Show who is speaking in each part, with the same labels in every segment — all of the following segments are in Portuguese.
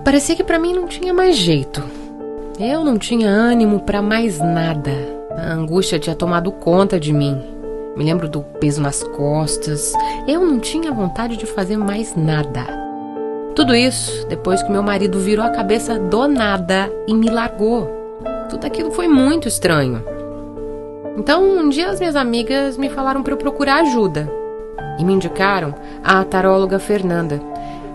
Speaker 1: Parecia que pra mim não tinha mais jeito. Eu não tinha ânimo pra mais nada. A angústia tinha tomado conta de mim. Me lembro do peso nas costas. Eu não tinha vontade de fazer mais nada. Tudo isso depois que meu marido virou a cabeça do nada e me largou. Tudo aquilo foi muito estranho. Então, um dia as minhas amigas me falaram para eu procurar ajuda e me indicaram a taróloga Fernanda.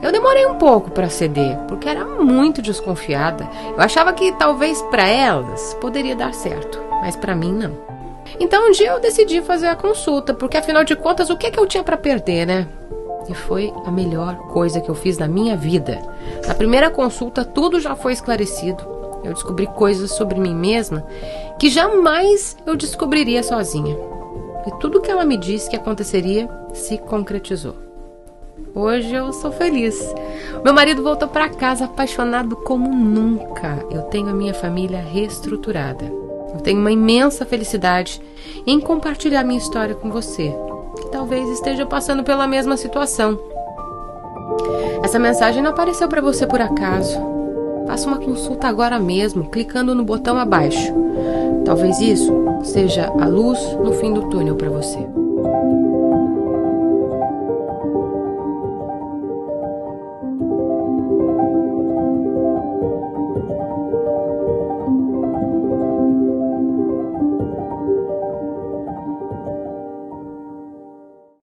Speaker 1: Eu demorei um pouco para ceder, porque era muito desconfiada. Eu achava que talvez para elas poderia dar certo, mas para mim não. Então um dia eu decidi fazer a consulta, porque afinal de contas o que eu tinha para perder, né? E foi a melhor coisa que eu fiz na minha vida. Na primeira consulta tudo já foi esclarecido. Eu descobri coisas sobre mim mesma que jamais eu descobriria sozinha. E tudo que ela me disse que aconteceria se concretizou. Hoje eu sou feliz. Meu marido voltou para casa apaixonado como nunca. Eu tenho a minha família reestruturada. Eu tenho uma imensa felicidade em compartilhar minha história com você, que talvez esteja passando pela mesma situação. Essa mensagem não apareceu para você por acaso. Faça uma consulta agora mesmo, clicando no botão abaixo. Talvez isso seja a luz no fim do túnel para você.